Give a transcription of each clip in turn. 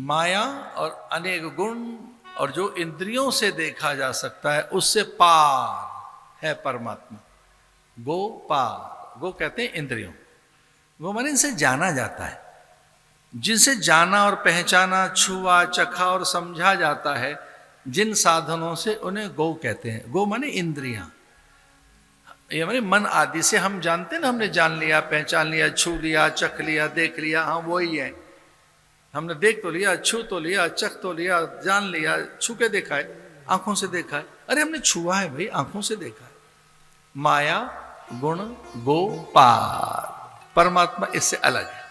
माया और अनेक गुण और जो इंद्रियों से देखा जा सकता है उससे पार है परमात्मा। गो पार, गो कहते हैं इंद्रियों, वो माने इनसे जाना जाता है, जिनसे जाना और पहचाना, छुआ, चखा और समझा जाता है, जिन साधनों से उन्हें गो कहते हैं। गो माने इंद्रियां, ये माने मन आदि से हम जानते हैं ना, हमने जान लिया, पहचान लिया, छू लिया, चख लिया, देख लिया, हाँ वही है। हमने देख तो लिया, छू तो लिया, चख तो लिया, जान लिया, छू के देखा है, आंखों से देखा है। अरे हमने छुआ है भाई, आंखों से देखा है। माया गुण गो पार, परमात्मा इससे अलग है,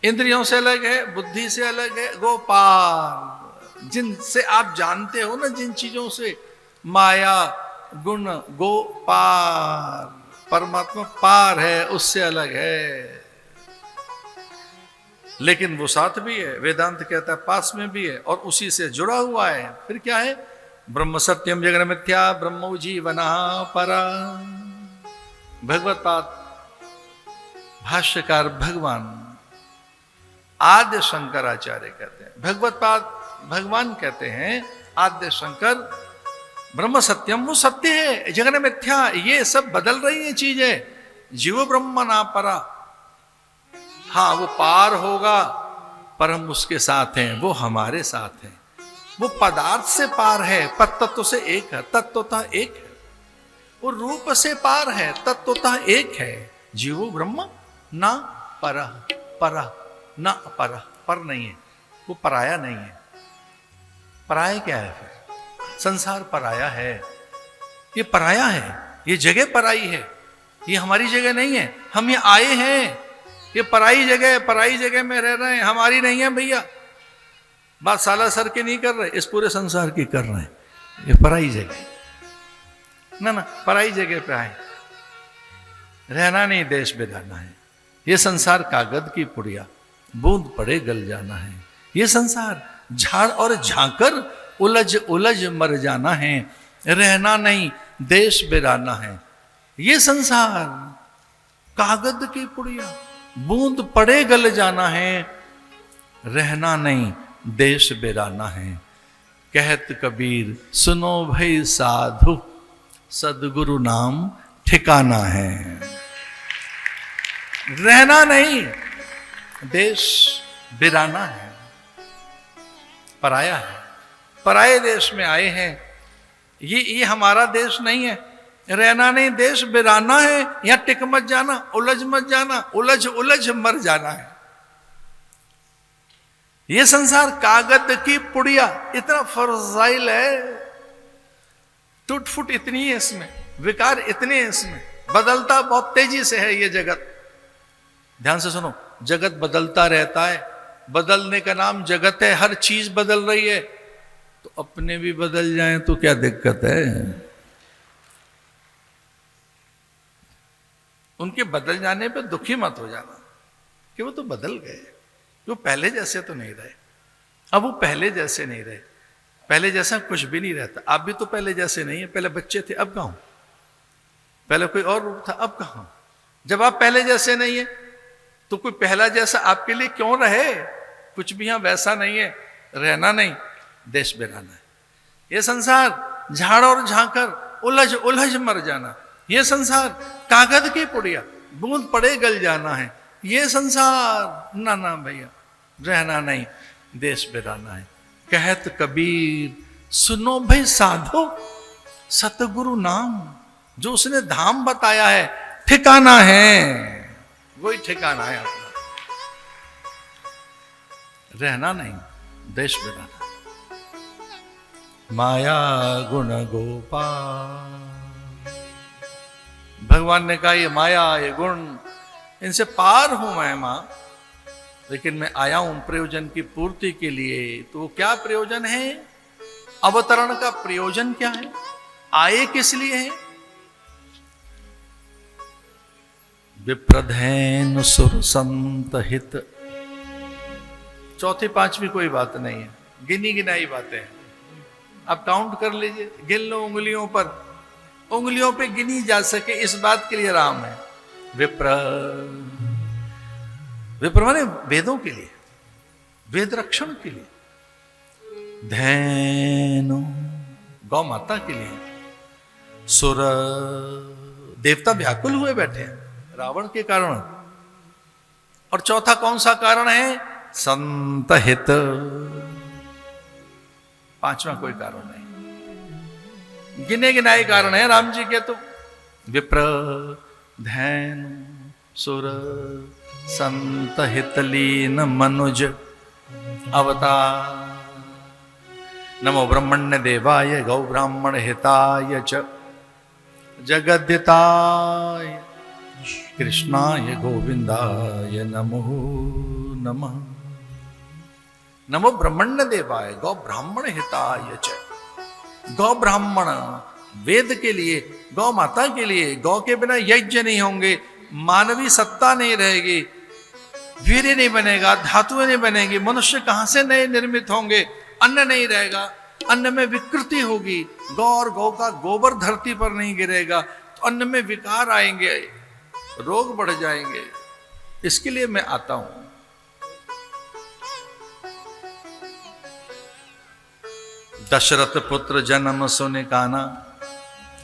इंद्रियों से अलग है, बुद्धि से अलग है। गो पार, जिनसे आप जानते हो ना, जिन चीजों से, माया गुण गो पार, परमात्मा पार है, उससे अलग है। लेकिन वो साथ भी है, वेदांत कहता है पास में भी है और उसी से जुड़ा हुआ है। फिर क्या है? ब्रह्म सत्यम जगन मिथ्या ब्रह्मो जीवना परा। भगवत पाद भाष्यकार भगवान आद्य शंकराचार्य कहते हैं, भगवत पाद भगवान कहते हैं, आद्य शंकर ब्रह्म सत्यम वो सत्य है, जगन मिथ्या ये सब बदल रही है चीजें, जीव ब्रह्म ना परा। हाँ वो पार होगा पर हम उसके साथ हैं, वो हमारे साथ हैं। वो पदार्थ से पार है, तत्व से एक है, तत्वतः एक है। वो रूप से पार है, तत्वतः एक है। जीवो ब्रह्म ना परः, परः ना परः, पर नहीं है, वो पराया नहीं है। पराया क्या है फिर? संसार पराया है, ये पराया है, ये जगह पराई है, ये हमारी जगह नहीं है। हम ये आए हैं, ये पराई जगह, पराई जगह में रह रहे हैं, हमारी नहीं है भैया। बात साला सर के नहीं कर रहे, इस पूरे संसार की कर रहे हैं। ये पराई जगह ना, पराई जगह पे आए, रहना नहीं, देश बिराना है। ये संसार कागज की पुड़िया, बूंद पड़े गल जाना है। ये संसार झाड़ और झांकर उलझ उलझ मर जाना है, रहना नहीं, देश बिराना है। ये संसार कागज की पुड़िया, बूंद पड़े गल जाना है, रहना नहीं, देश बिराना है। कहत कबीर सुनो भई साधु, सदगुरु नाम ठिकाना है। रहना नहीं, देश बिराना है, पराया है, पराये देश में आए हैं। ये हमारा देश नहीं है, रहना नहीं, देश बिराना है। यहां टिक मत जाना, उलझ मत जाना, उलझ उलझ मर जाना है। ये संसार कागज की पुड़िया, इतना फरजाइल है, टूट फुट इतनी है इसमें, विकार इतने हैं इसमें, बदलता बहुत तेजी से है ये जगत। ध्यान से सुनो, जगत बदलता रहता है, बदलने का नाम जगत है, हर चीज बदल रही है। तो अपने भी बदल जाएं तो क्या दिक्कत है? उनके बदल जाने पे दुखी मत हो जाना कि वो तो बदल गए, वो पहले जैसे तो नहीं रहे। अब वो पहले जैसे नहीं रहे, पहले जैसा कुछ भी नहीं रहता। आप भी तो पहले जैसे नहीं है, पहले बच्चे थे, अब कहां? पहले कोई और रूप था, अब कहां? जब आप पहले जैसे नहीं है तो कोई पहला जैसा आपके लिए क्यों रहे? कुछ भी यहां वैसा नहीं है, रहना नहीं, देश बिराना है। ये संसार झाड़ और झांकर उलझ उलझ मर जाना, ये संसार कागज की पुड़िया, बूंद पड़े गल जाना है। ये संसार ना भैया, रहना नहीं, देश बिराना है। कहत कबीर सुनो भाई साधो, सतगुरु नाम, जो उसने धाम बताया है, ठिकाना है, वही ठिकाना है अपना। रहना नहीं, देश बिराना। माया गुण गोपाल, भगवान ने कहा ये माया, ये गुण, इनसे पार हूं मैं मां, लेकिन मैं आया हूं प्रयोजन की पूर्ति के लिए। तो क्या प्रयोजन है? अवतरण का प्रयोजन क्या है? आए किस लिए है? विप्रधैन सुर संत हित। चौथी पांचवी कोई बात नहीं है, गिनी गिनाई बातें हैं। आप काउंट कर लीजिए, गिन लो उंगलियों पर, उंगलियों पे गिनी जा सके, इस बात के लिए राम है। विप्र, विप्र माने वेदों के लिए, वेद रक्षण के लिए, धैनु गौ माता के लिए, सुर देवता व्याकुल हुए बैठे हैं रावण के कारण। और चौथा कौन सा कारण है? संत हित। पांचवा कोई कारण नहीं, गिने गिनाए कारण है राम जी के। तो विप्र, धैनु, सुर, संत हित लीन मनुज अवतार। नमो ब्रह्मण्य देवाय गौ ब्राह्मण हिताय च जगद्दिताय कृष्णाय गोविंदाय नमो नमः। नमो ब्रह्मण्य देवाय गौ ब्राह्मण हिताय च। गौ ब्राह्मण वेद के लिए, गौ माता के लिए। गौ के बिना यज्ञ नहीं होंगे, मानवीय सत्ता नहीं रहेगी, वीर्य नहीं बनेगा, धातुएं नहीं बनेगी, मनुष्य कहां से नए निर्मित होंगे, अन्न नहीं रहेगा, अन्न में विकृति होगी, गौ और गौ का गोबर धरती पर नहीं गिरेगा तो अन्न में विकार आएंगे, रोग बढ़ जाएंगे। इसके लिए मैं आता हूं। दशरथ पुत्र जन्म सुने काना,